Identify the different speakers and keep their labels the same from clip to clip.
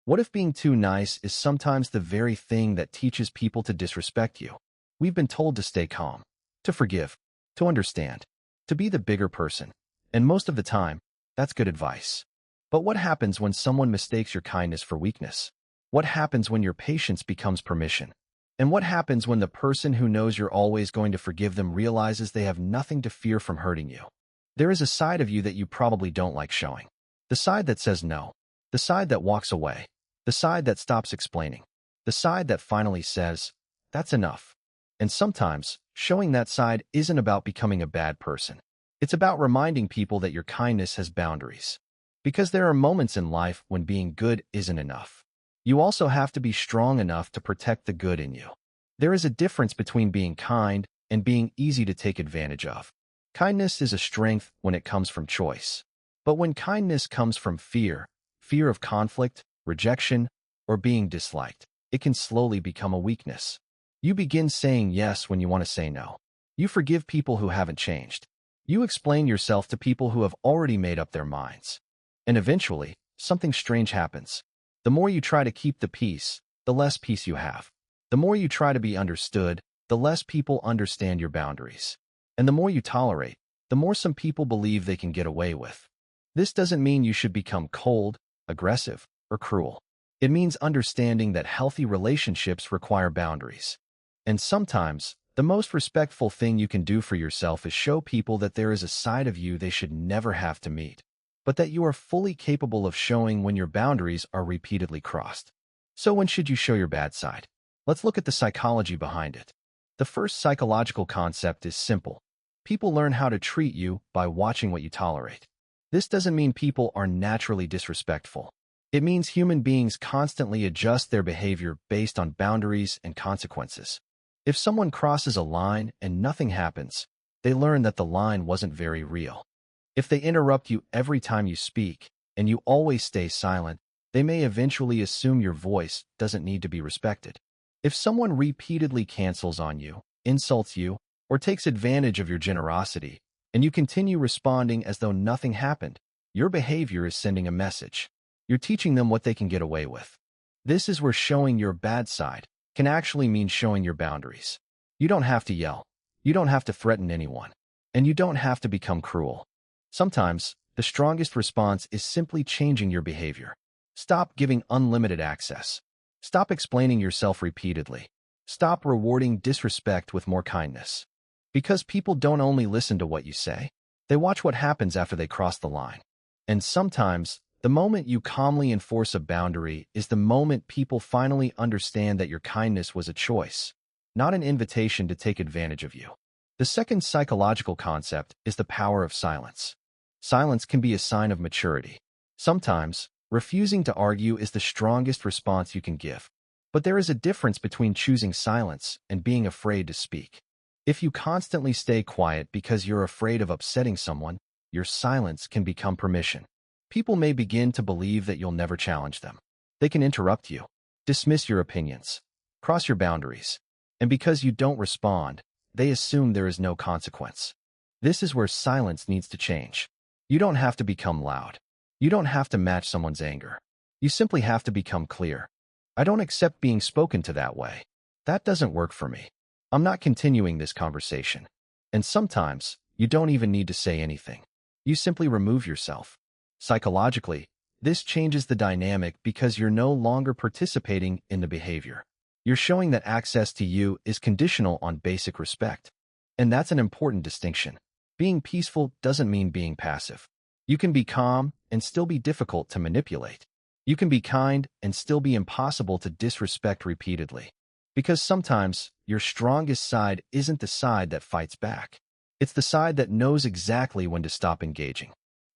Speaker 1: What if being too nice is sometimes the very thing that teaches people to disrespect you? We've been told to stay calm, to forgive, to understand, to be the bigger person. And most of the time, that's good advice. But what happens when someone mistakes your kindness for weakness? What happens when your patience becomes permission? And what happens when the person who knows you're always going to forgive them realizes they have nothing to fear from hurting you? There is a side of you that you probably don't like showing. The side that says no. The side that walks away. The side that stops explaining. The side that finally says, that's enough. And sometimes, showing that side isn't about becoming a bad person. It's about reminding people that your kindness has boundaries. Because there are moments in life when being good isn't enough. You also have to be strong enough to protect the good in you. There is a difference between being kind and being easy to take advantage of. Kindness is a strength when it comes from choice. But when kindness comes from fear of conflict, rejection, or being disliked, it can slowly become a weakness. You begin saying yes when you want to say no. You forgive people who haven't changed. You explain yourself to people who have already made up their minds. And eventually, something strange happens. The more you try to keep the peace, the less peace you have. The more you try to be understood, the less people understand your boundaries. And the more you tolerate, the more some people believe they can get away with. This doesn't mean you should become cold, aggressive, or cruel. It means understanding that healthy relationships require boundaries. And sometimes, the most respectful thing you can do for yourself is show people that there is a side of you they should never have to meet, but that you are fully capable of showing when your boundaries are repeatedly crossed. So when should you show your bad side? Let's look at the psychology behind it. The first psychological concept is simple. People learn how to treat you by watching what you tolerate. This doesn't mean people are naturally disrespectful. It means human beings constantly adjust their behavior based on boundaries and consequences. If someone crosses a line and nothing happens, they learn that the line wasn't very real. If they interrupt you every time you speak, and you always stay silent, they may eventually assume your voice doesn't need to be respected. If someone repeatedly cancels on you, insults you, or takes advantage of your generosity, and you continue responding as though nothing happened, your behavior is sending a message. You're teaching them what they can get away with. This is where showing your bad side can actually mean showing your boundaries. You don't have to yell. You don't have to threaten anyone. And you don't have to become cruel. Sometimes, the strongest response is simply changing your behavior. Stop giving unlimited access. Stop explaining yourself repeatedly. Stop rewarding disrespect with more kindness. Because people don't only listen to what you say, they watch what happens after they cross the line. And sometimes, the moment you calmly enforce a boundary is the moment people finally understand that your kindness was a choice, not an invitation to take advantage of you. The second psychological concept is the power of silence. Silence can be a sign of maturity. Sometimes, refusing to argue is the strongest response you can give. But there is a difference between choosing silence and being afraid to speak. If you constantly stay quiet because you're afraid of upsetting someone, your silence can become permission. People may begin to believe that you'll never challenge them. They can interrupt you, dismiss your opinions, cross your boundaries, and because you don't respond, they assume there is no consequence. This is where silence needs to change. You don't have to become loud. You don't have to match someone's anger. You simply have to become clear. I don't accept being spoken to that way. That doesn't work for me. I'm not continuing this conversation. And sometimes, you don't even need to say anything. You simply remove yourself. Psychologically, this changes the dynamic because you're no longer participating in the behavior. You're showing that access to you is conditional on basic respect. And that's an important distinction. Being peaceful doesn't mean being passive. You can be calm and still be difficult to manipulate. You can be kind and still be impossible to disrespect repeatedly. Because sometimes, your strongest side isn't the side that fights back. It's the side that knows exactly when to stop engaging.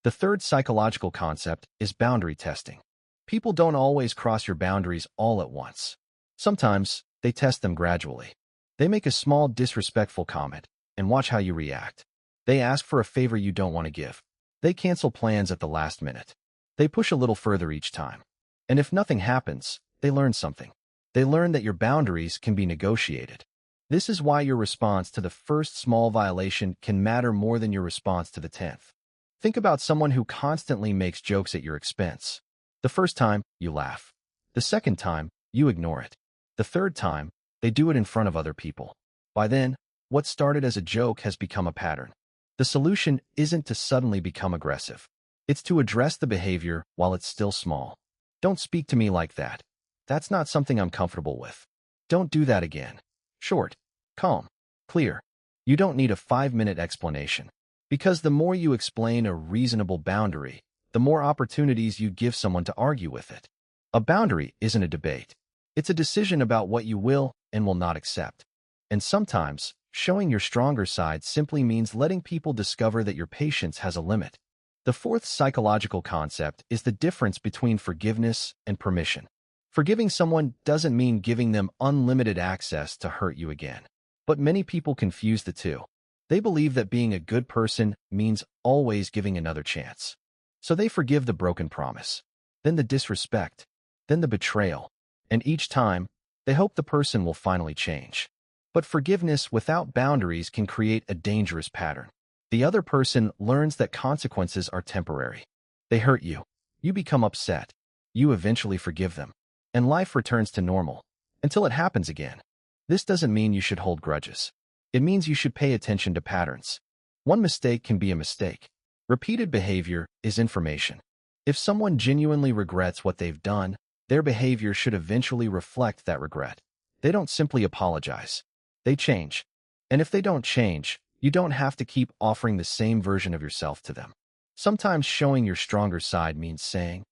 Speaker 1: The third psychological concept is boundary testing. People don't always cross your boundaries all at once. Sometimes, they test them gradually. They make a small disrespectful comment and watch how you react. They ask for a favor you don't want to give. They cancel plans at the last minute. They push a little further each time. And if nothing happens, they learn something. They learn that your boundaries can be negotiated. This is why your response to the first small violation can matter more than your response to the 10th. Think about someone who constantly makes jokes at your expense. The first time, you laugh. The second time, you ignore it. The third time, they do it in front of other people. By then, what started as a joke has become a pattern. The solution isn't to suddenly become aggressive. It's to address the behavior while it's still small. Don't speak to me like that. That's not something I'm comfortable with. Don't do that again. Short, calm, clear. You don't need a 5-minute explanation. Because the more you explain a reasonable boundary, the more opportunities you give someone to argue with it. A boundary isn't a debate. It's a decision about what you will and will not accept. And sometimes, showing your stronger side simply means letting people discover that your patience has a limit. The fourth psychological concept is the difference between forgiveness and permission. Forgiving someone doesn't mean giving them unlimited access to hurt you again. But many people confuse the two. They believe that being a good person means always giving another chance. So they forgive the broken promise, then the disrespect, then the betrayal, and each time, they hope the person will finally change. But forgiveness without boundaries can create a dangerous pattern. The other person learns that consequences are temporary. They hurt you. You become upset. You eventually forgive them. And life returns to normal, until it happens again. This doesn't mean you should hold grudges. It means you should pay attention to patterns. One mistake can be a mistake. Repeated behavior is information. If someone genuinely regrets what they've done, their behavior should eventually reflect that regret. They don't simply apologize. They change. And if they don't change, you don't have to keep offering the same version of yourself to them. Sometimes showing your stronger side means saying,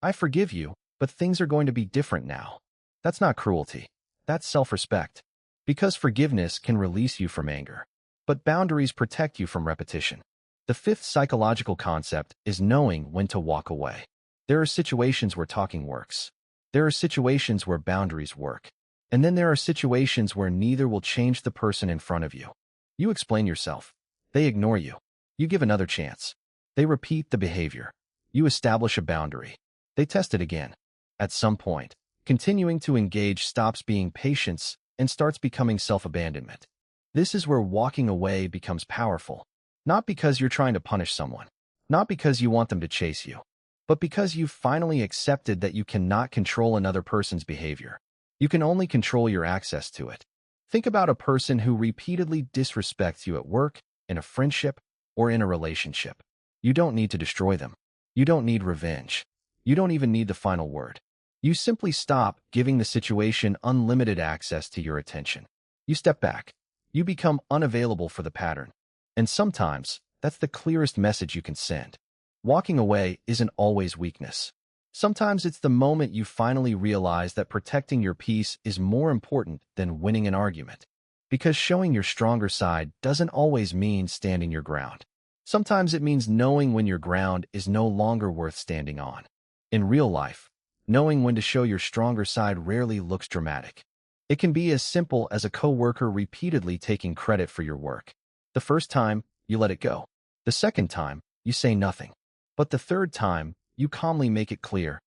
Speaker 1: I forgive you, but things are going to be different now. That's not cruelty. That's self-respect. Because forgiveness can release you from anger. But boundaries protect you from repetition. The fifth psychological concept is knowing when to walk away. There are situations where talking works. There are situations where boundaries work. And then there are situations where neither will change the person in front of you. You explain yourself. They ignore you. You give another chance. They repeat the behavior. You establish a boundary. They test it again. At some point, continuing to engage stops being patience and starts becoming self-abandonment. This is where walking away becomes powerful. Not because you're trying to punish someone. Not because you want them to chase you. But because you've finally accepted that you cannot control another person's behavior. You can only control your access to it. Think about a person who repeatedly disrespects you at work, in a friendship, or in a relationship. You don't need to destroy them. You don't need revenge. You don't even need the final word. You simply stop giving the situation unlimited access to your attention. You step back. You become unavailable for the pattern. And sometimes, that's the clearest message you can send. Walking away isn't always weakness. Sometimes it's the moment you finally realize that protecting your peace is more important than winning an argument. Because showing your stronger side doesn't always mean standing your ground. Sometimes it means knowing when your ground is no longer worth standing on. In real life, knowing when to show your stronger side rarely looks dramatic. It can be as simple as a coworker repeatedly taking credit for your work. The first time, you let it go. The second time, you say nothing. But the third time, you calmly make it clear.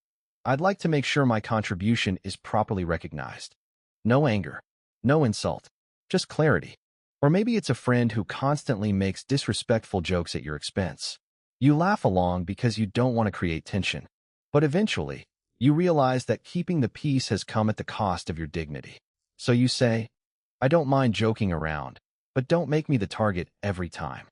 Speaker 1: I'd like to make sure my contribution is properly recognized. No anger. No insult. Just clarity. Or maybe it's a friend who constantly makes disrespectful jokes at your expense. You laugh along because you don't want to create tension. But eventually, you realize that keeping the peace has come at the cost of your dignity. So you say, I don't mind joking around, but don't make me the target every time.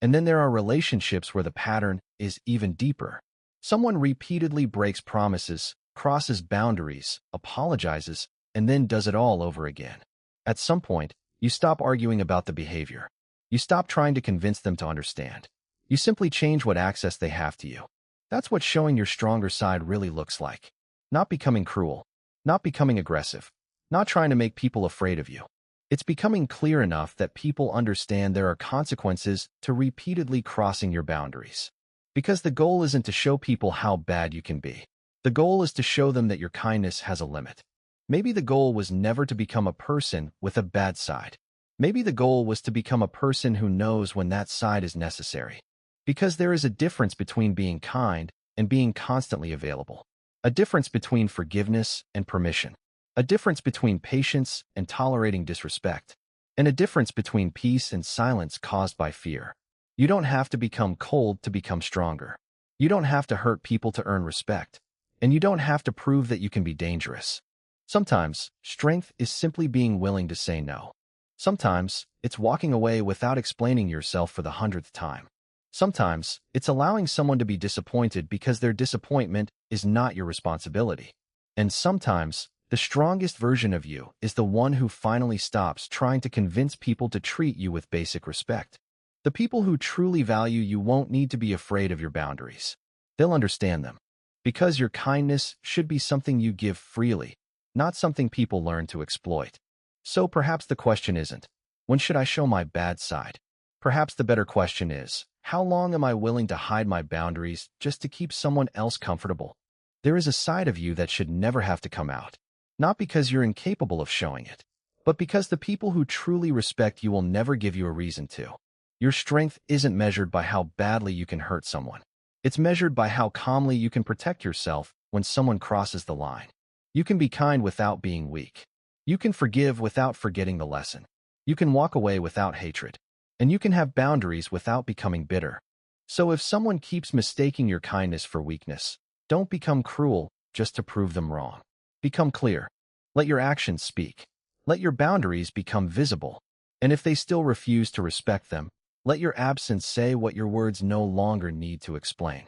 Speaker 1: And then there are relationships where the pattern is even deeper. Someone repeatedly breaks promises, crosses boundaries, apologizes, and then does it all over again. At some point, you stop arguing about the behavior. You stop trying to convince them to understand. You simply change what access they have to you. That's what showing your stronger side really looks like. Not becoming cruel. Not becoming aggressive. Not trying to make people afraid of you. It's becoming clear enough that people understand there are consequences to repeatedly crossing your boundaries. Because the goal isn't to show people how bad you can be. The goal is to show them that your kindness has a limit. Maybe the goal was never to become a person with a bad side. Maybe the goal was to become a person who knows when that side is necessary. Because there is a difference between being kind and being constantly available. A difference between forgiveness and permission. A difference between patience and tolerating disrespect. And a difference between peace and silence caused by fear. You don't have to become cold to become stronger. You don't have to hurt people to earn respect. And you don't have to prove that you can be dangerous. Sometimes, strength is simply being willing to say no. Sometimes, it's walking away without explaining yourself for the 100th time. Sometimes, it's allowing someone to be disappointed because their disappointment is not your responsibility. And sometimes, the strongest version of you is the one who finally stops trying to convince people to treat you with basic respect. The people who truly value you won't need to be afraid of your boundaries. They'll understand them. Because your kindness should be something you give freely, not something people learn to exploit. So perhaps the question isn't, when should I show my bad side? Perhaps the better question is, how long am I willing to hide my boundaries just to keep someone else comfortable? There is a side of you that should never have to come out. Not because you're incapable of showing it, but because the people who truly respect you will never give you a reason to. Your strength isn't measured by how badly you can hurt someone. It's measured by how calmly you can protect yourself when someone crosses the line. You can be kind without being weak. You can forgive without forgetting the lesson. You can walk away without hatred. And you can have boundaries without becoming bitter. So if someone keeps mistaking your kindness for weakness, don't become cruel just to prove them wrong. Become clear. Let your actions speak. Let your boundaries become visible. And if they still refuse to respect them, let your absence say what your words no longer need to explain.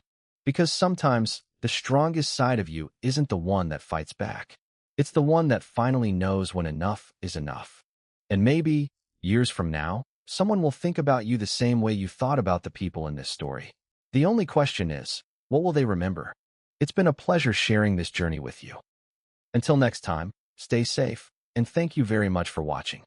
Speaker 1: Because sometimes, the strongest side of you isn't the one that fights back. It's the one that finally knows when enough is enough. And maybe, years from now, someone will think about you the same way you thought about the people in this story. The only question is, what will they remember? It's been a pleasure sharing this journey with you. Until next time, stay safe, and thank you very much for watching.